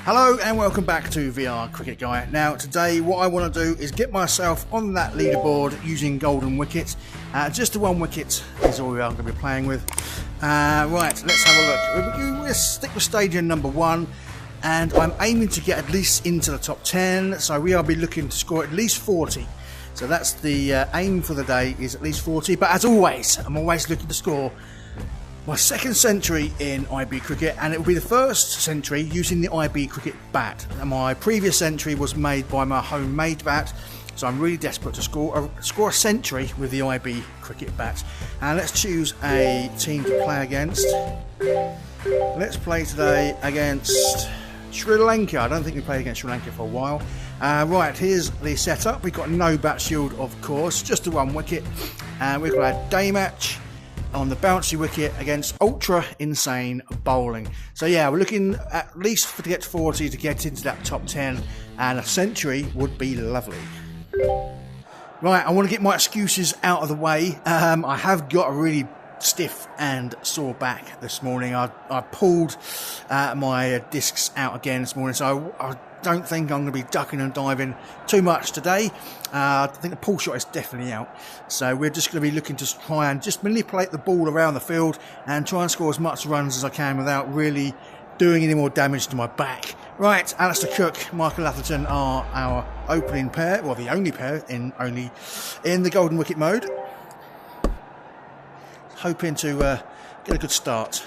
Hello and welcome back to VR Cricket Guy. Now today what I want to do is get myself on that leaderboard using golden wickets. Just the one wicket is all we are going to be playing with. Right, let's have a look. We'll stick with stadium number 1 and I'm aiming to get at least into the top 10, so we will be looking to score at least 40. So that's the aim for the day, is at least 40, but as always I'm always looking to score my second century in IB cricket, and it will be the first century using the IB cricket bat. And my previous century was made by my homemade bat, so I'm really desperate to score a century with the IB cricket bat. And let's choose a team to play against. Let's play today against Sri Lanka. I don't think we played against Sri Lanka for a while. Right, here's the setup. We've got no Batshield, of course, just the one wicket, and we've got a day match on the bouncy wicket against ultra insane bowling. So yeah, we're looking at least to get 40 to get into that top 10, and a century would be lovely. Right, I want to get my excuses out of the way. I have got a really stiff and sore back this morning. I pulled my discs out again this morning, so I don't think I'm going to be ducking and diving too much today. I think the pull shot is definitely out, so we're just going to be looking to try and just manipulate the ball around the field and try and score as much runs as I can without really doing any more damage to my back. Right, Alistair Cook, Michael Atherton are our opening pair, well the only pair in the golden wicket mode. Hoping to get a good start,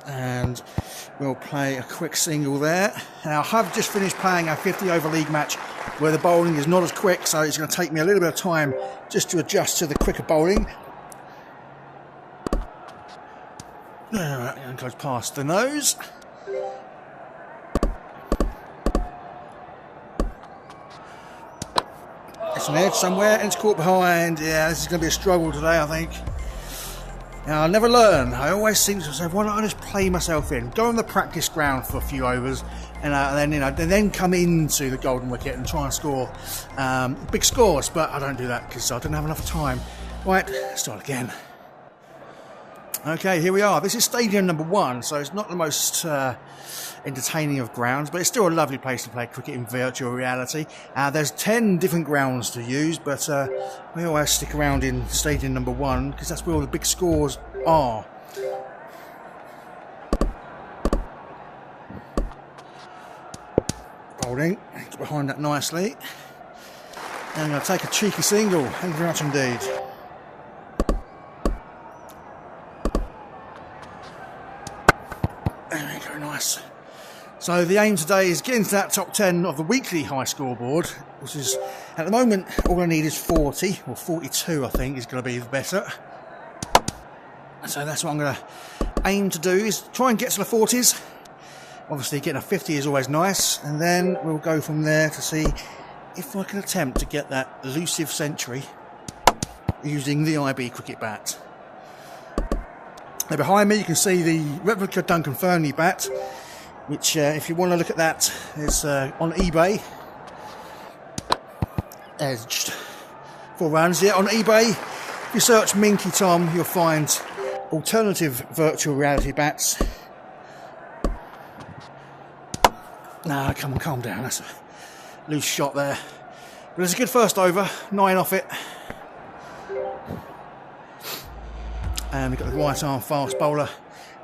and we'll play a quick single there. Now I have just finished playing a 50 over league match where the bowling is not as quick, so it's going to take me a little bit of time just to adjust to the quicker bowling. Alright, and goes past the nose. It's an edge somewhere and it's caught behind. Yeah, this is going to be a struggle today, I think. Now, I'll never learn. I always think to myself, why don't I just play myself in? Go on the practice ground for a few overs and then come into the golden wicket and try and score big scores. But I don't do that because I don't have enough time. Right, start again. Okay, here we are. This is stadium number 1, so it's not the most entertaining of grounds, but it's still a lovely place to play cricket in virtual reality. There's 10 different grounds to use, but we always stick around in stadium number 1 because that's where all the big scores are. Bowling, get behind that nicely. And I'm going to take a cheeky single. Thank you very much indeed. There we go, nice. So the aim today is getting to that top 10 of the weekly high scoreboard, which is, at the moment, all I need is 40, or 42 I think is going to be better. So that's what I'm going to aim to do, is try and get to the 40s. Obviously getting a 50 is always nice, and then we'll go from there to see if I can attempt to get that elusive century using the IB cricket bat. Now behind me you can see the replica Duncan Fernley bat, which if you want to look at that, is on eBay, edged 4 rounds. Yeah, on eBay, if you search Minky Tom, you'll find alternative virtual reality bats. Nah, come on, calm down, that's a loose shot there. But it's a good first over, 9 off it. And we've got the right arm fast bowler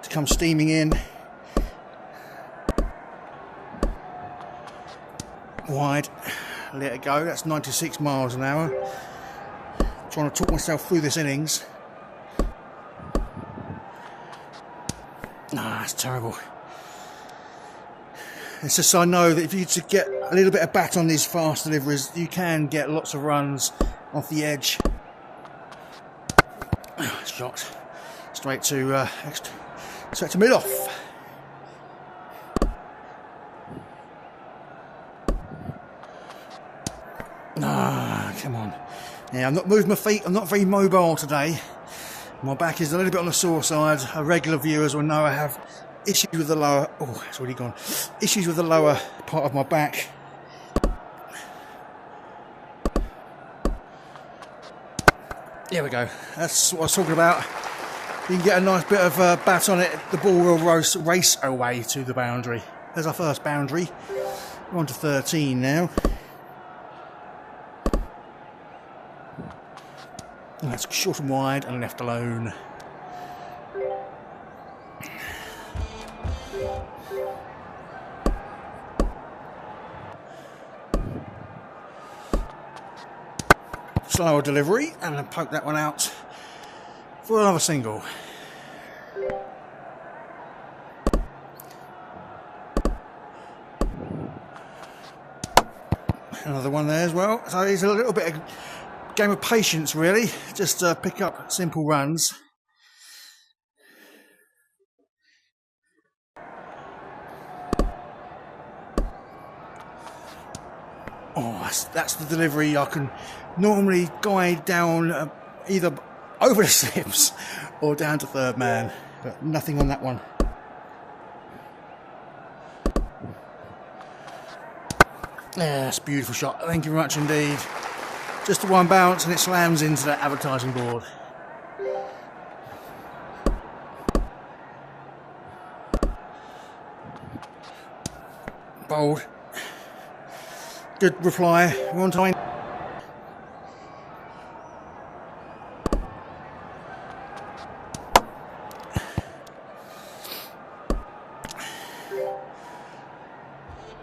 to come steaming in. Wide, let it go. That's 96 miles an hour. Trying to talk myself through this innings. Nah, that's terrible. It's just so I know that if you to get a little bit of bat on these fast deliveries, you can get lots of runs off the edge. Shot straight to mid off. Ah, come on. Yeah, I'm not moving my feet. I'm not very mobile today. My back is a little bit on the sore side. Our regular viewers will know I have issues with the lower. Oh, it's already gone. Issues with the lower part of my back. There we go. That's what I was talking about. You can get a nice bit of bat on it. The ball will race away to the boundary. There's our first boundary. We're on to 13 now. And that's short and wide and left alone. Slower delivery, and then poke that one out for another single. Another one there as well. So it's a little bit of game of patience, really. Just pick up simple runs. Oh, that's the delivery I can normally guide down either over the slips or down to third man, but nothing on that one. Yeah, that's a beautiful shot. Thank you very much indeed. Just the one bounce and it slams into that advertising board. Bold. Good reply. We're on time.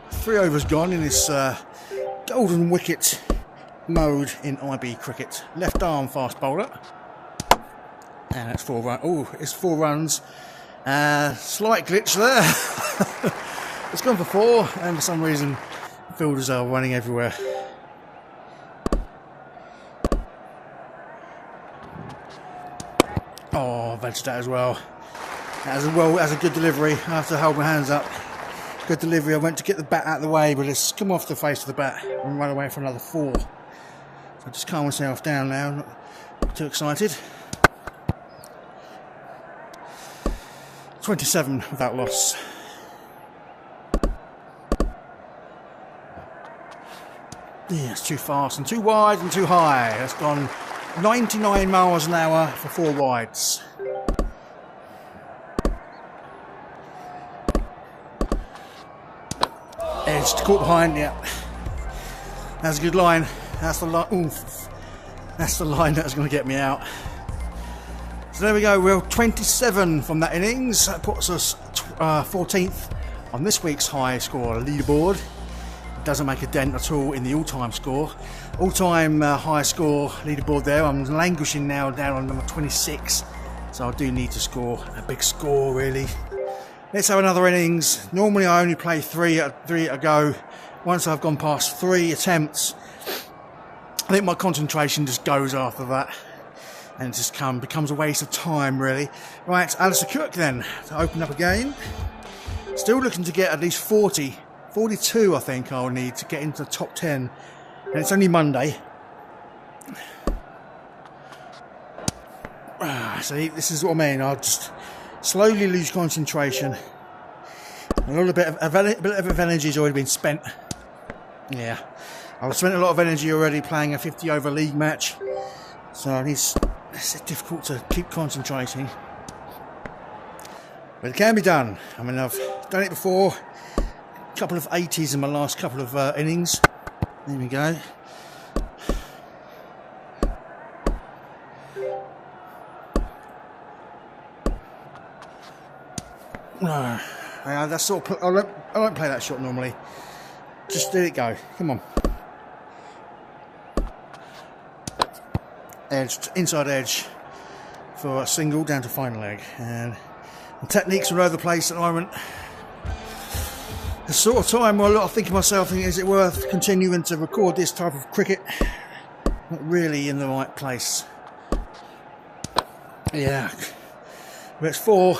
Three overs gone in this golden wicket mode in IB cricket. Left arm fast bowler. And that's 4 runs. Oh, it's 4 runs. Slight glitch there. It's gone for 4, and for some reason fielders are running everywhere. Oh, ventured that as well. As well as a good delivery. I have to hold my hands up. Good delivery. I went to get the bat out of the way, but it's come off the face of the bat and run away for another 4. So just calm myself down now. Not too excited. 27 without loss. Yeah, it's too fast and too wide and too high. That's gone 99 miles an hour for 4 wides. Edge caught behind, yeah. That's a good line. That's the line. Oof. That's the line that's going to get me out. So there we go. We're 27 from that innings. That puts us 14th on this week's high score leaderboard. Doesn't make a dent at all in the all-time score. All-time high score leaderboard there. I'm languishing now down on number 26. So I do need to score a big score, really. Let's have another innings. Normally I only play 3 at a go. Once I've gone past 3 attempts, I think my concentration just goes after that. And it just becomes a waste of time, really. Right, Alistair Cook then, to open up again. Still looking to get at least 40. 42 I think I'll need to get into the top 10. And it's only Monday. See, this is what I mean. I'll just slowly lose concentration. A little bit of energy has already been spent. Yeah, I've spent a lot of energy already playing a 50 over league match. So it's difficult to keep concentrating. But it can be done. I mean, I've done it before. A couple of 80s in my last couple of innings. There we go. That's sort of, I don't play that shot normally. Just let it go. Come on. Edge, inside edge for a single down to fine leg. And the techniques are all over the place at the moment. The sort of time where I'm thinking to myself, is it worth continuing to record this type of cricket? Not really in the right place. Yeah. But it's 4.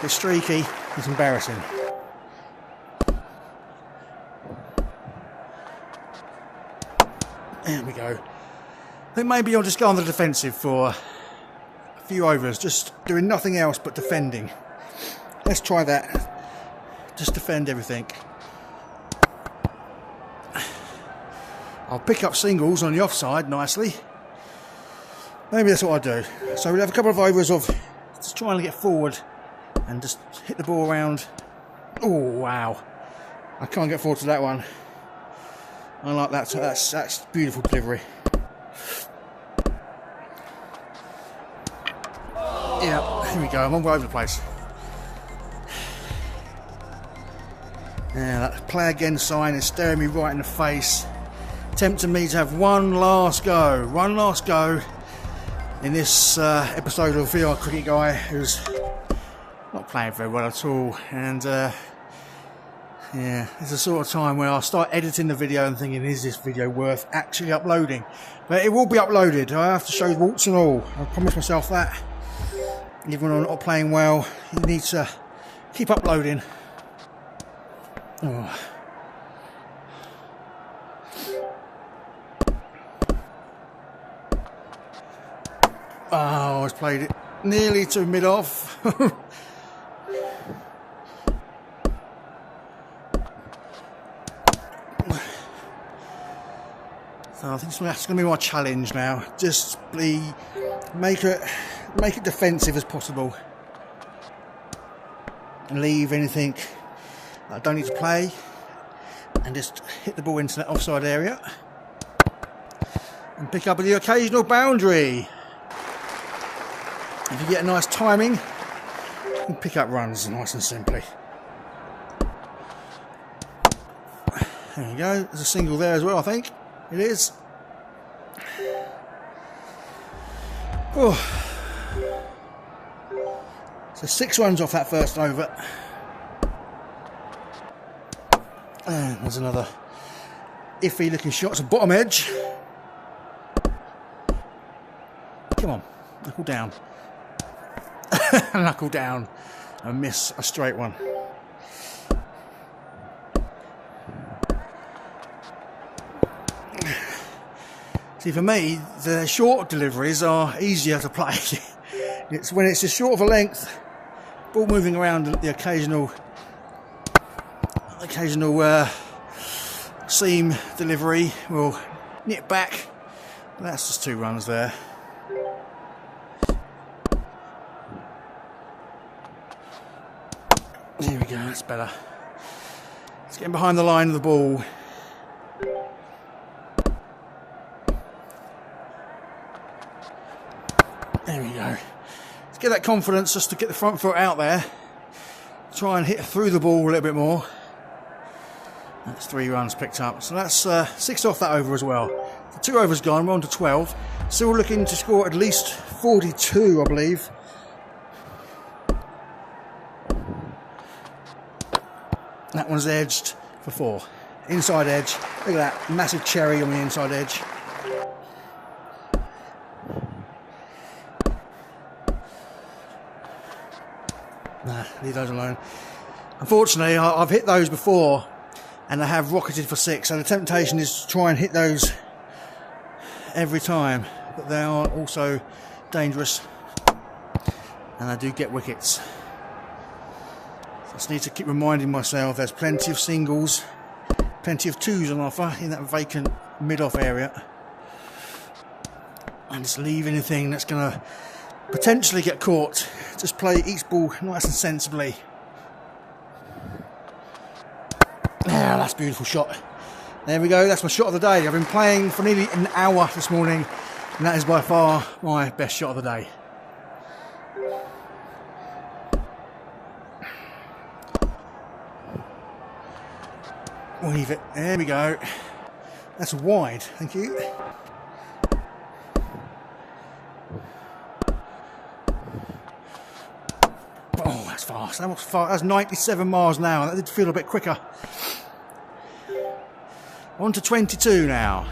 It's streaky. It's embarrassing. There we go. I think maybe I'll just go on the defensive for a few overs, just doing nothing else but defending. Let's try that. Just defend everything. I'll pick up singles on the offside nicely. Maybe that's what I do. So we'll have a couple of overs of just trying to get forward and just hit the ball around. Oh, wow. I can't get forward to that one. I like that. That's beautiful delivery. Yeah, here we go. I'm all over the place. Yeah, that play again sign is staring me right in the face, tempting me to have one last go in this episode of VR Cricket Guy, who's not playing very well at all. And yeah, it's the sort of time where I'll start editing the video and thinking, is this video worth actually uploading? But it will be uploaded. I have to show warts and all. I promise myself that. Even when I'm not playing well, you need to keep uploading. Oh. Oh, I played it nearly to mid-off. So I think that's going to be my challenge now. Just make it defensive as possible, and leave anything I don't need to play, and just hit the ball into that offside area and pick up the occasional boundary. If you get a nice timing, you can pick up runs nice and simply. There you go. There's a single there as well, I think. It is. Oh. So 6 runs off that first over. And there's another iffy looking shot. It's a bottom edge. Come on, knuckle down. Knuckle down and miss a straight one. See, for me, the short deliveries are easier to play. It's when it's just short of a length, ball moving around, the occasional seam delivery will nip back. But that's just 2 runs there. There we go, that's better. It's getting behind the line of the ball. There we go. Let's get that confidence just to get the front foot out there. Try and hit through the ball a little bit more. That's 3 runs picked up. So that's 6 off that over as well. The 2 overs gone, we're on to 12. Still looking to score at least 42, I believe. That one's edged for 4. Inside edge. Look at that massive cherry on the inside edge. Nah, leave those alone. Unfortunately, I've hit those before and I have rocketed for 6, so the temptation is to try and hit those every time, but they are also dangerous and I do get wickets. So I just need to keep reminding myself there's plenty of singles, plenty of 2s on offer in that vacant mid-off area, and just leave anything that's going to potentially get caught. Just play each ball nice and sensibly. Yeah, that's a beautiful shot. There we go, that's my shot of the day. I've been playing for nearly an hour this morning, and that is by far my best shot of the day. Weave it, there we go. That's wide, thank you. Oh, that's fast. That was fast. That's 97 miles an hour. That did feel a bit quicker. On to 22 now.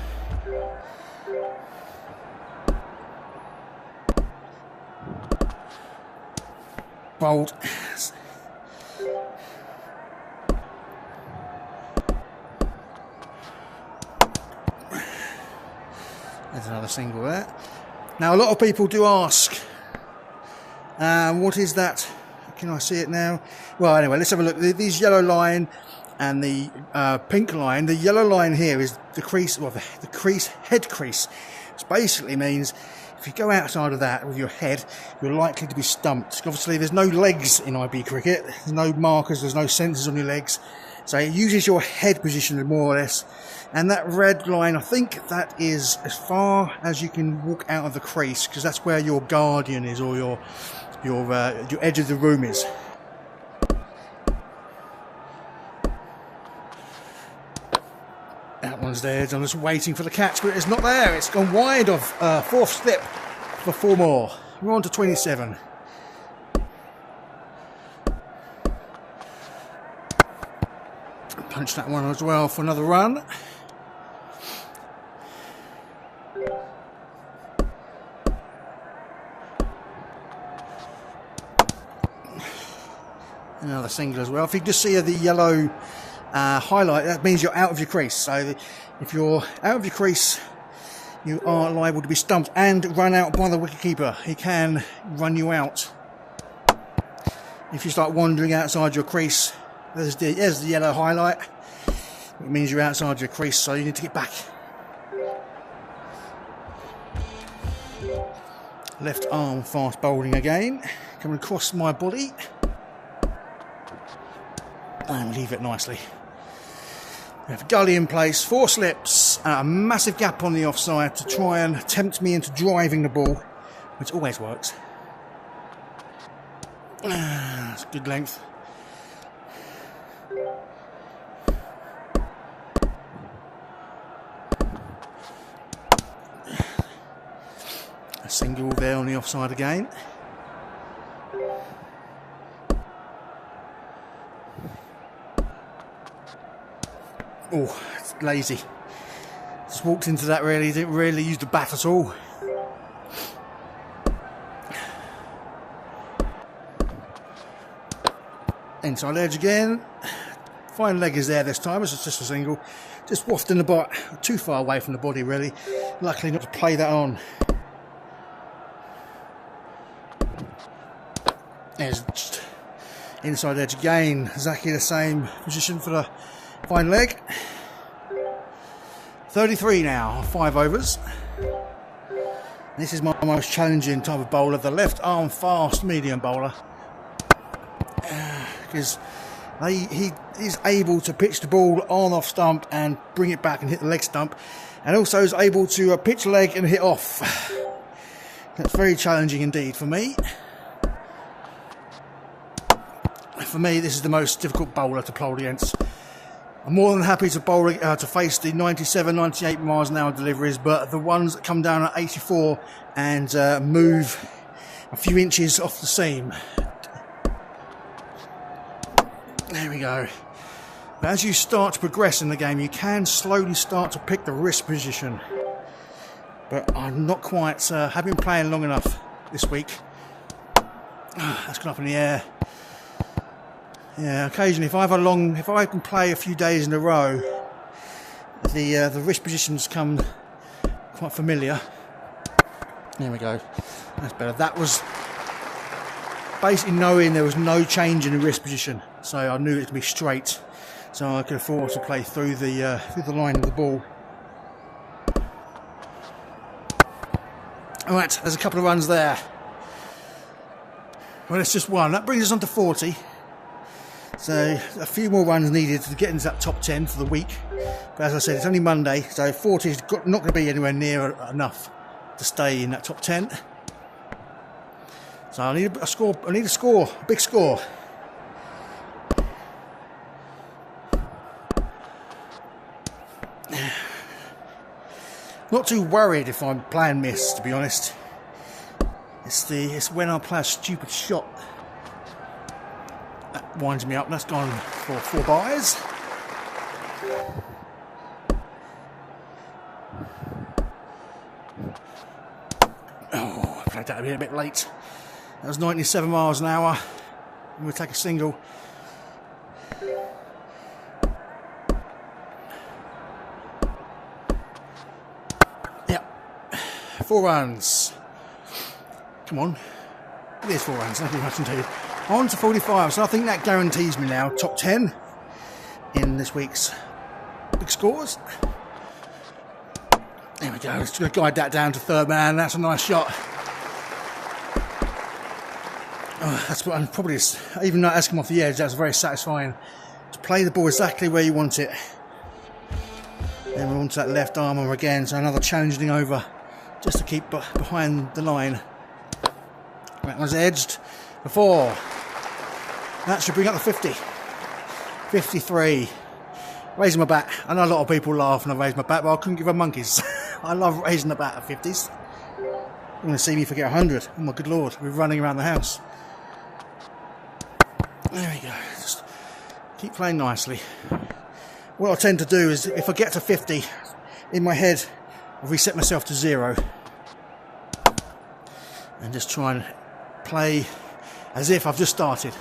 Bold. There's another single there. Now, a lot of people do ask, what is that? Can I see it now? Well, anyway, let's have a look. These yellow line and the pink line. The yellow line here is the crease, well, the crease, head crease, which basically means If you go outside of that with your head, you're likely to be stumped. Obviously, there's no legs in IB cricket. There's no markers, there's no sensors on your legs. So it uses your head position more or less. And that red line, I think that is as far as you can walk out of the crease, because that's where your guardian is, or your edge of the room is. That one's there. I'm just waiting for the catch, but it's not there. It's gone wide of fourth slip for 4 more. We're on to 27. Punch that one as well for another run. Another single as well. If you just see the yellow highlight, that means you're out of your crease. So if you're out of your crease, you are liable to be stumped and run out by the wicketkeeper. He can run you out. If you start wandering outside your crease, there's the yellow highlight. It means you're outside your crease, so you need to get back. Left arm fast bowling again. Coming across my body. And leave it nicely. We have a gully in place, 4 slips, and a massive gap on the offside to try and tempt me into driving the ball, which always works. That's good length. A single there on the offside again. Oh, it's lazy. Just walked into that really, didn't really use the bat at all. Inside edge again. Fine leg is there this time, it's just a single. Just wafting the bat too far away from the body really. Luckily not to play that on. There's just inside edge again. Exactly the same position for the fine leg. 33 now, 5 overs. This is my most challenging type of bowler, the left arm fast medium bowler. Because he is able to pitch the ball on off stump and bring it back and hit the leg stump, and also is able to pitch leg and hit off. That's very challenging indeed for me. For me, this is the most difficult bowler to bowl against. I'm more than happy to bowl to face the 97, 98 miles an hour deliveries, but the ones that come down at 84 and move a few inches off the seam. There we go. But as you start to progress in the game, you can slowly start to pick the wrist position. But I'm not quite, have been playing long enough this week. That's gone up in the air. Yeah, occasionally if I can play a few days in a row, the wrist positions come quite familiar. There we go. That's better. That was basically knowing there was no change in the wrist position, so I knew it to be straight, so I could afford to play through the line of the ball. All right, there's a couple of runs there. Well, it's just one. That brings us on to 40. So a few more runs needed to get into that top 10 for the week. But as I said, it's only Monday, so 40 is not going to be anywhere near enough to stay in that top 10. So I need a score. I need a score, a big score. Not too worried if I'm playing miss, to be honest. It's when I play a stupid shot that winds me up. That's gone for 4 byes. Oh, I played that a bit late. That was 97 miles an hour. I'm going to take a single. Yep. 4 runs. Come on. It is 4 runs. Nothing much indeed. On to 45. So I think that guarantees me now top 10 in this week's big scores. There we go. Just going to guide that down to third man. That's a nice shot. Oh, that's what I'm probably, even though that's come off the edge, that's very satisfying. To play the ball exactly where you want it. Then we're onto that left armour again, so another challenging over just to keep behind the line. That one's edged before. That should bring up the 50. 53. Raising my bat. I know a lot of people laugh when I raise my bat, but I couldn't give a monkey's. I love raising the bat at 50s. You're going to see me forget 100. Oh my good lord, we're running around the house. There we go. Just keep playing nicely. What I tend to do is, if I get to 50, in my head, I reset myself to 0. And just try and play as if I've just started.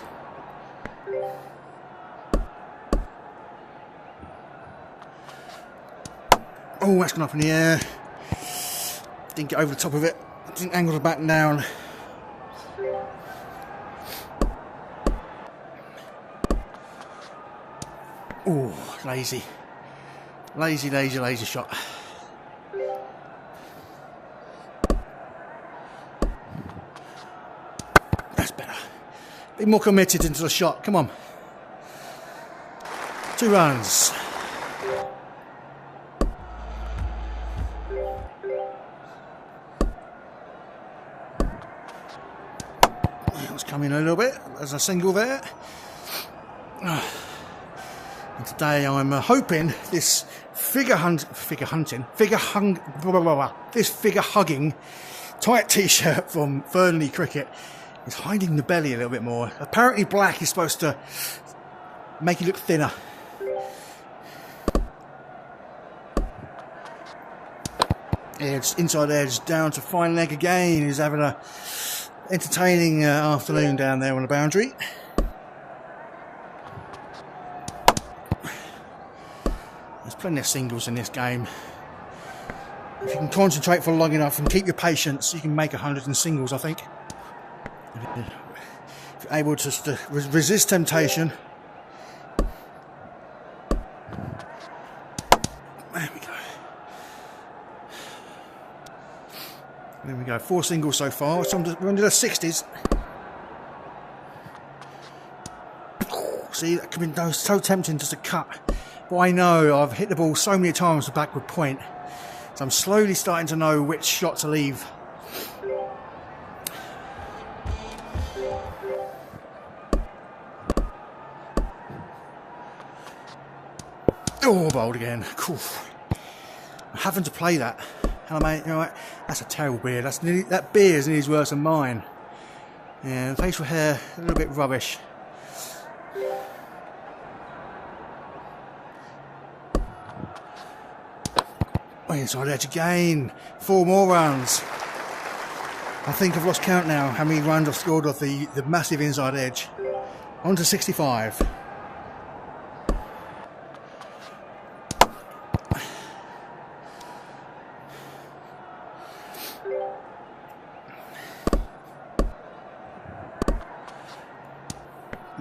Oh, that's gone up in the air. Didn't get over the top of it. Didn't angle the bat down. Oh, lazy. Lazy, lazy, lazy shot. That's better. Be more committed into the shot. Come on. 2 runs. Let's come in a little bit. There's a single there. And today I'm hoping this figure hugging tight t-shirt from Fernley Cricket is hiding the belly a little bit more. Apparently black is supposed to make you look thinner. Edge, inside edge, down to fine leg again. He's having a entertaining afternoon down there on the boundary. There's plenty of singles in this game. If you can concentrate for long enough and keep your patience, you can make 100 in singles, I think. If you're able to resist temptation. There we go. There we go. 4 singles so far. So we're under the 60s. See, that could be so tempting just to cut. But I know I've hit the ball so many times with backward point. So I'm slowly starting to know which shot to leave. Oh, bowled again. Cool. I'm having to play that. And I mean, you know what? That's a terrible beard. That beard is nearly worse than mine. Yeah, the facial hair a little bit rubbish. Oh, inside edge again. 4 more runs. I think I've lost count now how many runs I've scored off the massive inside edge. On to 65.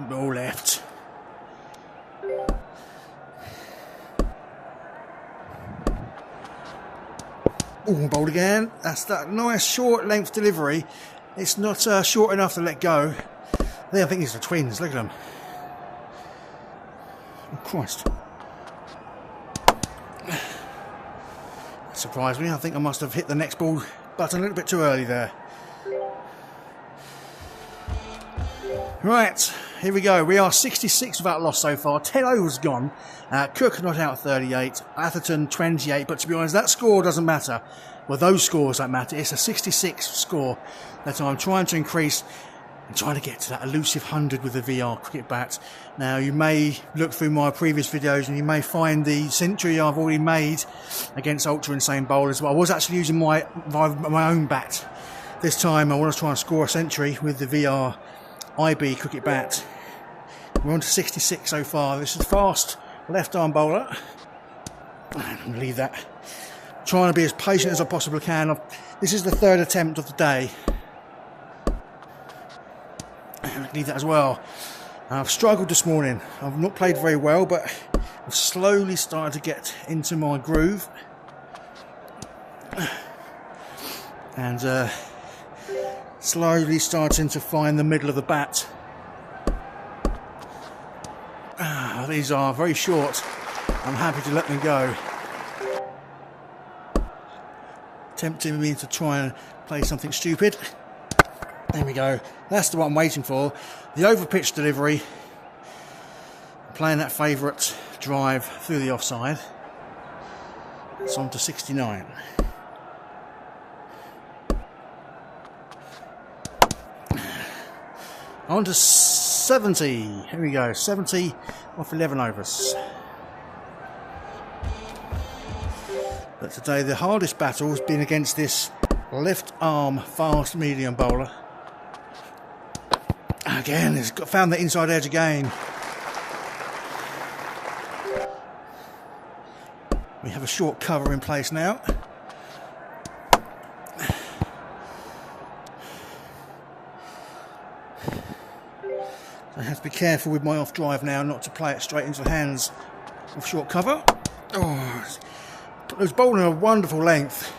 Ball left. Oh, bowled again. That's that nice short length delivery. It's not short enough to let go. I think these are twins. Look at them. Oh, Christ. That surprised me. I think I must have hit the next ball button a little bit too early there. Right, here we go. We are 66 without loss so far. 10 overs gone. Cook not out 38. Atherton 28. But to be honest, that score doesn't matter. Well, those scores don't matter. It's a 66 score that I'm trying to increase and trying to get to that elusive 100 with the VR cricket bat. Now, you may look through my previous videos and you may find the century I've already made against ultra insane bowlers. But I was actually using my own bat. This time I want to try and score a century with the VR IB cricket bat. We're on to 66 so far. This is a fast left arm bowler. I'm going to leave that. Trying to be as patient as I possibly can. This is the 3rd attempt of the day. Leave that as well. I've struggled this morning. I've not played very well, but I've slowly started to get into my groove. And slowly starting to find the middle of the bat. These are very short. I'm happy to let them go. Tempting me to try and play something stupid. There we go. That's the one I'm waiting for. The over-pitch delivery. Playing that favourite drive through the offside. It's on to 69. On to 70. Here we go. 70 off 11 overs. But today the hardest battle has been against this left arm fast medium bowler. Again, he's found the inside edge again. We have a short cover in place now. I have to be careful with my off drive now not to play it straight into the hands of short cover. Oh, it was bowling a wonderful length.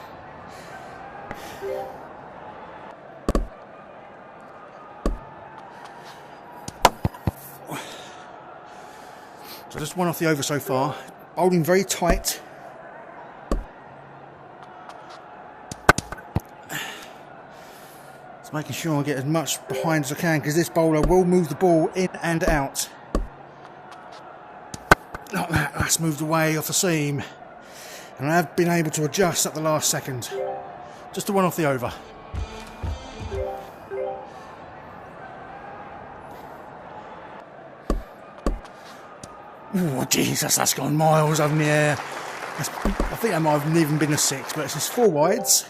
So just one off the over so far. Bowling very tight. Just making sure I get as much behind as I can, because this bowler will move the ball in and out. Not that, that's moved away off the seam. And I have been able to adjust at the last second. Just the one off the over. Oh Jesus, that's gone miles up in the air. I think that might have even been a 6, but it's just 4 wides.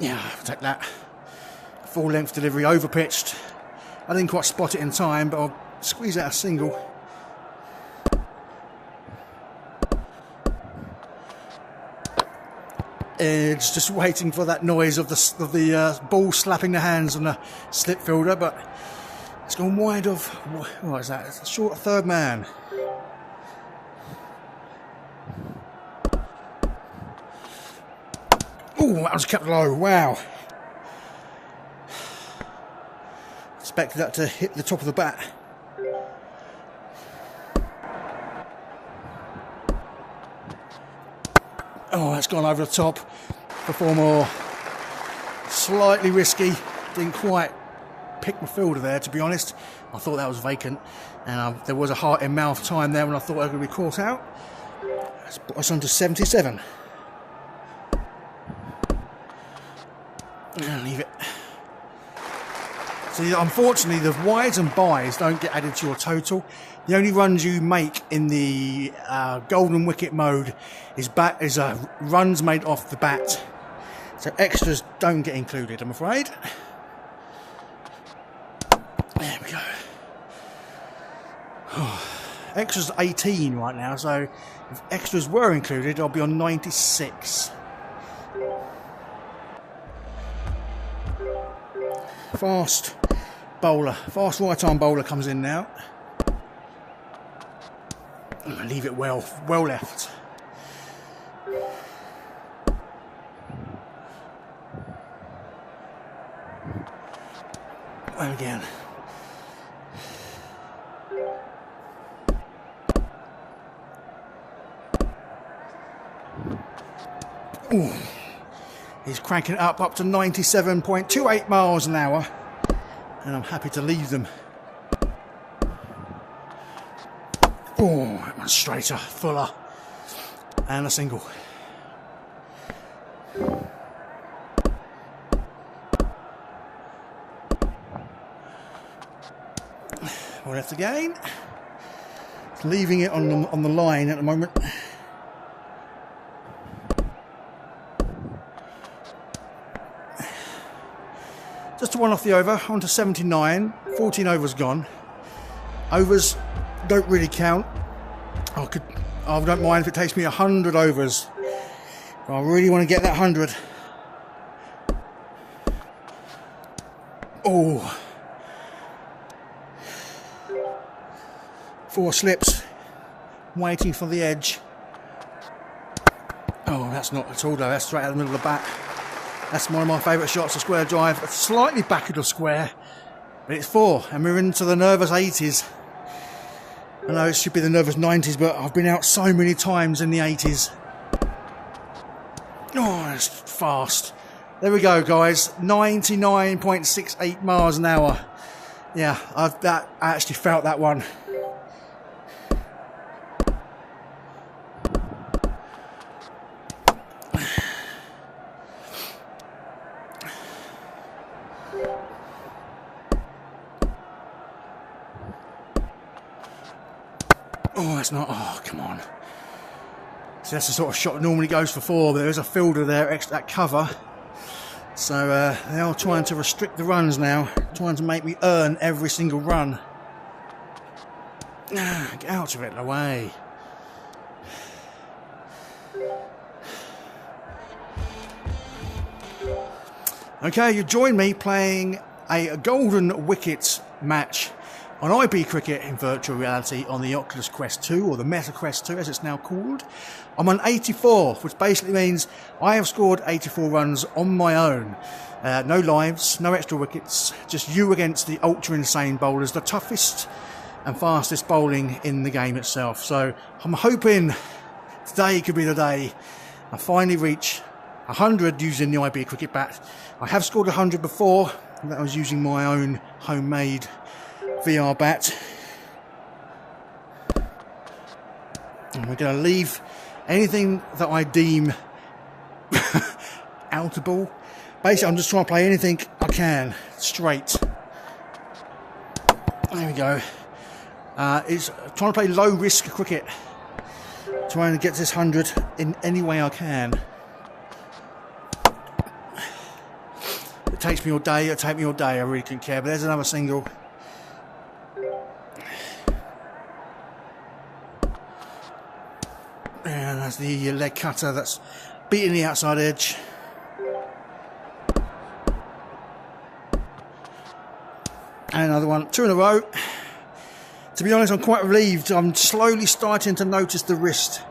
Yeah, I'll take that. Full length delivery, over pitched. I didn't quite spot it in time, but I'll squeeze out a single. It's just waiting for that noise of the ball slapping the hands on the slip fielder, but it's gone wide of, what is that? It's a short third man. Oh, that was kept low, wow. Expected that to hit the top of the bat. Oh, that's gone over the top for 4 more. Slightly risky. Didn't quite pick my fielder there, to be honest. I thought that was vacant. And there was a heart in mouth time there when I thought I was going to be caught out. That's on to 77. And leave it. So unfortunately, the wides and byes don't get added to your total. The only runs you make in the golden wicket mode is runs made off the bat. So extras don't get included, I'm afraid. There we go. Extras 18 right now, so if extras were included, I'll be on 96. Fast bowler, fast right arm bowler comes in now. Leave it well left. And again. Ooh. He's cranking it up to 97.28 miles an hour. And I'm happy to leave them. Oh, that one's straighter, fuller. And a single. One left again. Leaving it on the line at the moment. Just one off the over, on to 79. 14 overs gone. Overs don't really count. I don't mind if it takes me 100 overs. But I really want to get that 100. Oh. 4 slips. waiting for the edge. Oh, that's not at all though, that's straight out the middle of the bat. That's one of my favourite shots, a square drive, slightly back of the square, but it's 4, and we're into the nervous 80s. I know it should be the nervous 90s, but I've been out so many times in the 80s. Oh, it's fast. There we go, guys. 99.68 miles an hour. Yeah, I actually felt that one. Oh, that's not. Oh, come on. So that's the sort of shot that normally goes for 4, but there is a fielder there at cover. So they are trying to restrict the runs now, trying to make me earn every single run. Get out of it, away. Okay, you join me playing a golden wicket match on IB Cricket in virtual reality on the Oculus Quest 2, or the Meta Quest 2 as it's now called. I'm on 84, which basically means I have scored 84 runs on my own. No lives, no extra wickets, just you against the ultra insane bowlers, the toughest and fastest bowling in the game itself. So I'm hoping today could be the day I finally reach 100 using the IB Cricket bat. I have scored 100 before, and that was using my own homemade VR bat. And we're going to leave anything that I deem outable. Basically, I'm just trying to play anything I can straight. There we go. It's trying to play low risk cricket, trying to get this 100 in any way I can. It takes me all day, it'll take me all day, I really couldn't care. But there's another single. And that's the leg cutter that's beating the outside edge. And another one, 2 in a row. To be honest, I'm quite relieved. I'm slowly starting to notice the wrist.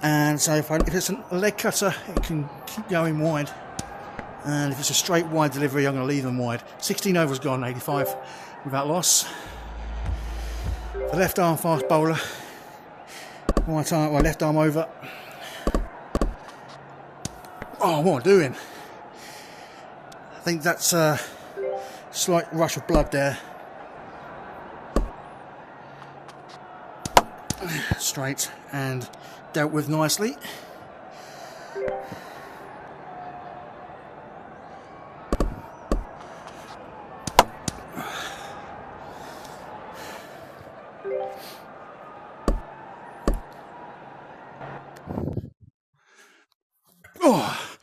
And so if it's a leg cutter, it can keep going wide. And if it's a straight wide delivery, I'm going to leave them wide. 16 overs gone, 85 without loss. The left arm fast bowler. Right arm, well, left arm over. Oh, what am I doing? I think that's a slight rush of blood there. Straight and dealt with nicely. Oh,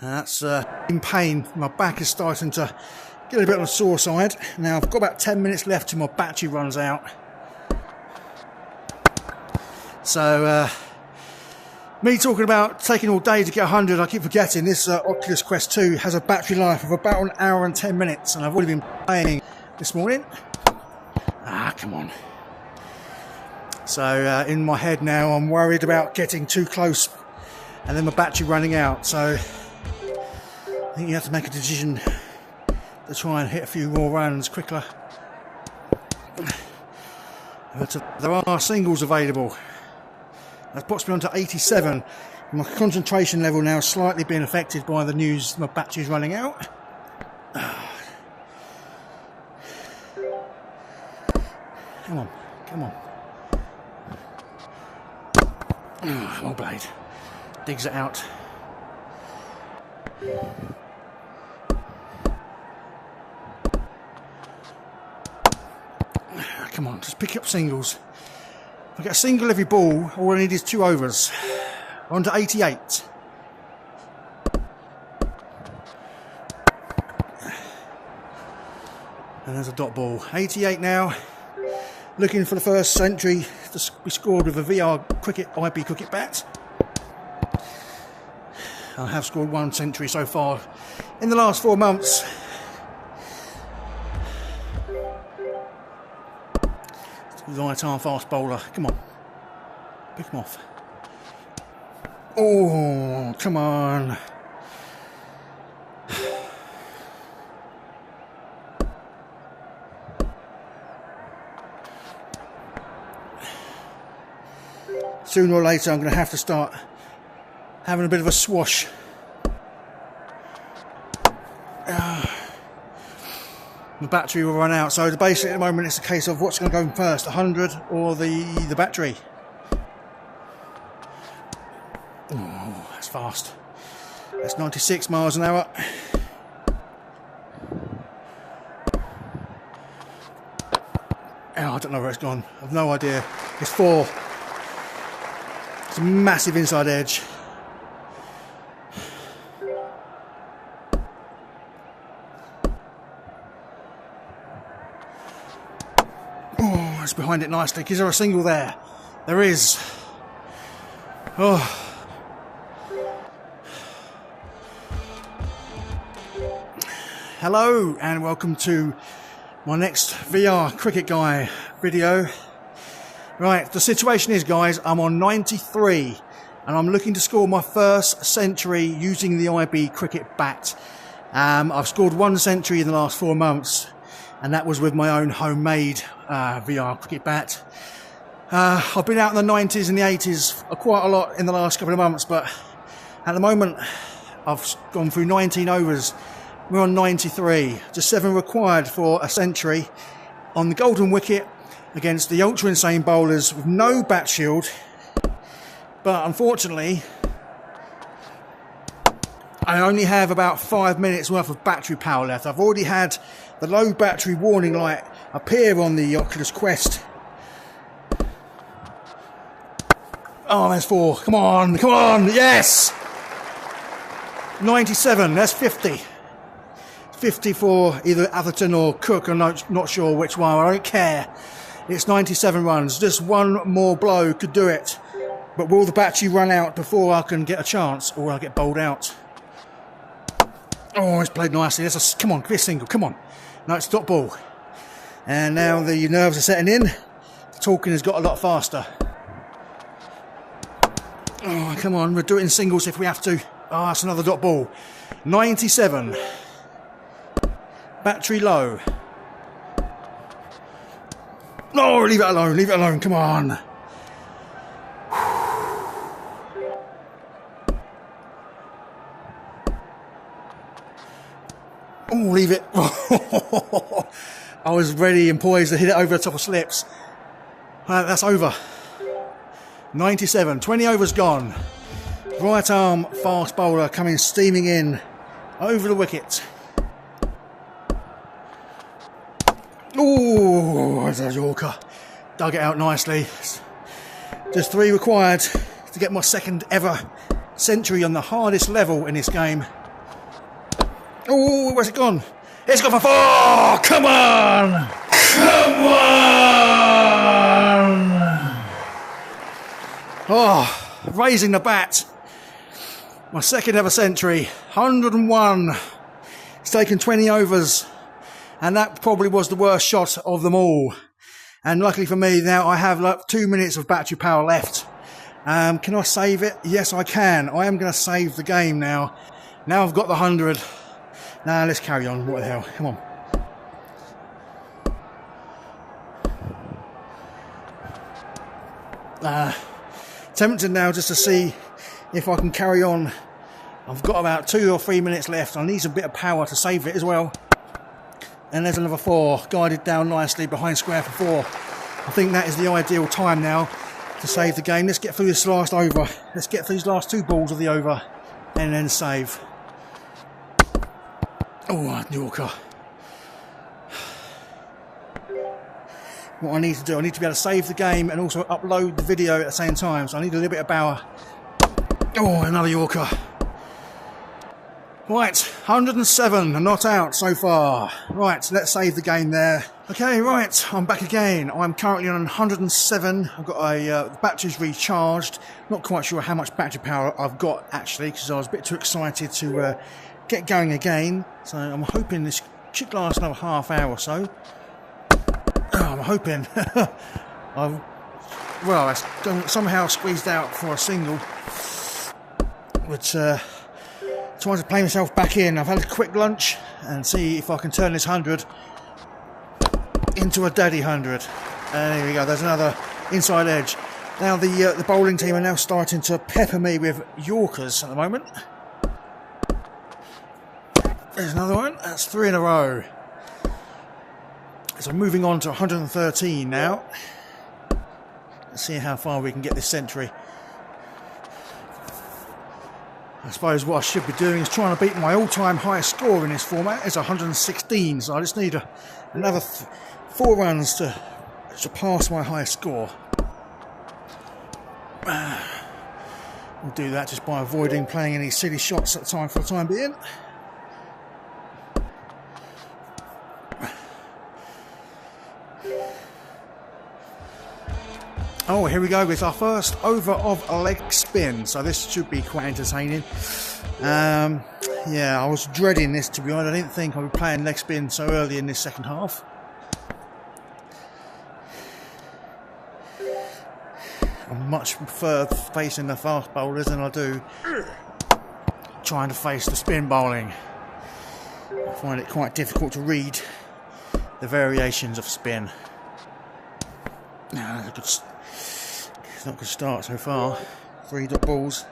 that's in pain. My back is starting to get a bit on the sore side. Now I've got about 10 minutes left till my battery runs out. So me talking about taking all day to get 100, I keep forgetting this Oculus Quest 2 has a battery life of about an hour and 10 minutes, and I've already been playing this morning. Ah, come on. So in my head now, I'm worried about getting too close and then my battery running out. So I think you have to make a decision to try and hit a few more runs quicker. But there are singles available. That puts me on to 87. My concentration level now is slightly being affected by the news my battery's running out. Come on, come on. Long blade. Digs it out. Come on, just pick up singles. If I get a single every ball, all I need is 2 overs. On to 88. And there's a dot ball. 88 now. Looking for the first century to be scored with a VR cricket, IB cricket bat. I have scored 1 century so far in the last 4 months. Right arm fast bowler. Come on. Pick him off. Oh, come on. Sooner or later, I'm going to have to start having a bit of a swash. The battery will run out, so basically at the moment it's a case of what's going to go first, the 100 or the battery. Oh, that's fast. That's 96 miles an hour. Oh, I don't know where it's gone. I've no idea. It's 4. It's a massive inside edge. Oh, it's behind it nicely. Is there a single there? There is. Oh. Hello and welcome to my next VR Cricket Guy video. Right, the situation is, guys, I'm on 93 and I'm looking to score my first century using the IB cricket bat. I've scored 1 century in the last 4 months and that was with my own homemade VR cricket bat. I've been out in the 90s and the 80s quite a lot in the last couple of months, but at the moment I've gone through 19 overs. We're on 93, just 7 required for a century on the golden wicket against the ultra insane bowlers with no Batshield. But unfortunately, I only have about 5 minutes worth of battery power left. I've already had the low battery warning light appear on the Oculus Quest. Oh, there's 4. Come on, come on, yes! 97, that's 50. 50 for either Atherton or Cook, I'm not sure which one, I don't care. It's 97 runs, just 1 more blow could do it. But will the battery run out before I can get a chance, or will I get bowled out? Oh, it's played nicely, come on, be a single, come on. No, it's dot ball. And now the nerves are setting in, the talking has got a lot faster. Oh, come on, we'll do it in singles if we have to. Oh, that's another dot ball. 97. Battery low. No, leave it alone, come on. Oh, leave it. I was ready and poised to hit it over the top of slips. That's over. 97, 20 overs gone. Right arm fast bowler coming steaming in over the wicket. Oh, there's a Yorker. Dug it out nicely. Just 3 required to get my 2nd ever century on the hardest level in this game. Oh, where's it gone? It's gone for 4! Come on! Come on! Oh, raising the bat. My 2nd ever century. 101. It's taken 20 overs. And that probably was the worst shot of them all. And luckily for me, now I have like 2 minutes of battery power left. Can I save it? Yes, I can. I am going to save the game now. Now I've got the 100. Now let's carry on. What the hell? Come on. Tempted now just to see if I can carry on. I've got about 2 or 3 minutes left. I need a bit of power to save it as well. And there's another 4, guided down nicely behind square for 4. I think that is the ideal time now to save the game. Let's get through this last over. Let's get through these last 2 balls of the over and then save. Oh, Yorker. What I need to do, I need to be able to save the game and also upload the video at the same time. So I need a little bit of power. Oh, another Yorker. Right, 107, not out so far. Right, let's save the game there. Okay, right, I'm back again. I'm currently on 107. I've got the batteries recharged. Not quite sure how much battery power I've got actually, because I was a bit too excited to get going again. So I'm hoping this should last another half hour or so. Oh, I'm hoping. well, I somehow squeezed out for a single, but trying to play myself back in. I've had a quick lunch and see if I can turn this 100 into a daddy 100. And here we go, there's another inside edge. Now the bowling team are now starting to pepper me with Yorkers at the moment. There's another one, that's 3 in a row. So moving on to 113 now. Let's see how far we can get this century. I suppose what I should be doing is trying to beat my all-time highest score in this format. It's 116, so I just need another 4 runs to surpass my highest score. We'll do that just by avoiding playing any silly shots at the time for the time being. Oh, here we go with our first over of a leg spin, so this should be quite entertaining. Yeah, I was dreading this, to be honest. I didn't think I would be playing leg spin so early in this second half. I much prefer facing the fast bowlers than I do trying to face the spin bowling. I find it quite difficult to read the variations of spin. It's not a good start so far. 3 dot balls.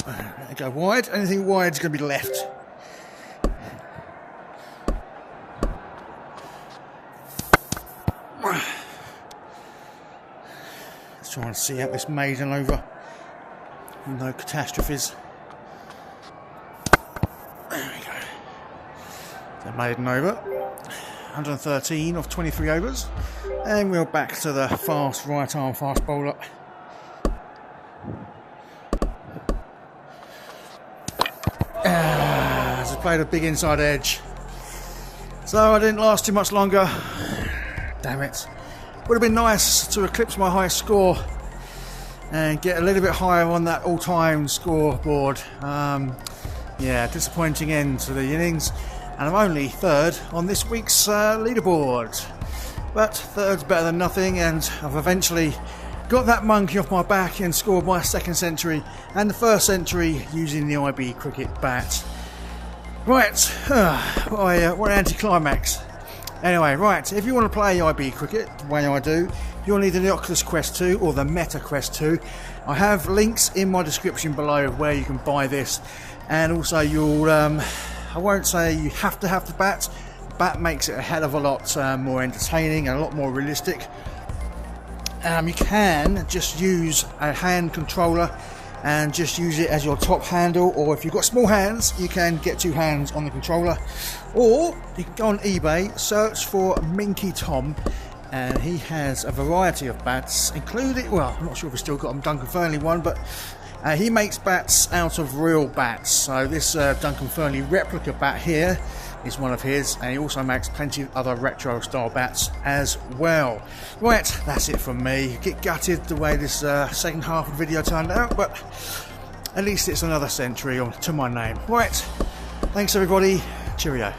Let it go wide. Anything wide is going to be left. Let's try and see out this maiden over. No catastrophes. There we go. The maiden over. 113 of 23 overs, and we're back to the fast right arm fast bowler. As I played a big inside edge, so I didn't last too much longer. Damn it. Would have been nice to eclipse my highest score and get a little bit higher on that all-time scoreboard. Yeah, disappointing end to the innings. And I'm only 3rd on this week's leaderboard. But 3rd's better than nothing, and I've eventually got that monkey off my back and scored my 2nd century and the 1st century using the IB cricket bat. Right, what an anticlimax. Anyway, right, if you want to play IB cricket the way I do, you'll need the Oculus Quest 2 or the Meta Quest 2. I have links in my description below of where you can buy this, and also you'll... I won't say you have to have the bat. The bat makes it a hell of a lot more entertaining and a lot more realistic. You can just use a hand controller and just use it as your top handle, or if you've got small hands you can get 2 hands on the controller, or you can go on eBay, search for Minky Tom, and he has a variety of bats, including, well, I'm not sure if he's still got a Duncan Fernley one, but he makes bats out of real bats. So this Duncan Fernley replica bat here is one of his, and he also makes plenty of other retro style bats as well. Right, that's it from me. Get gutted the way this second half of the video turned out, but at least it's another century to my name. Right, thanks everybody, cheerio.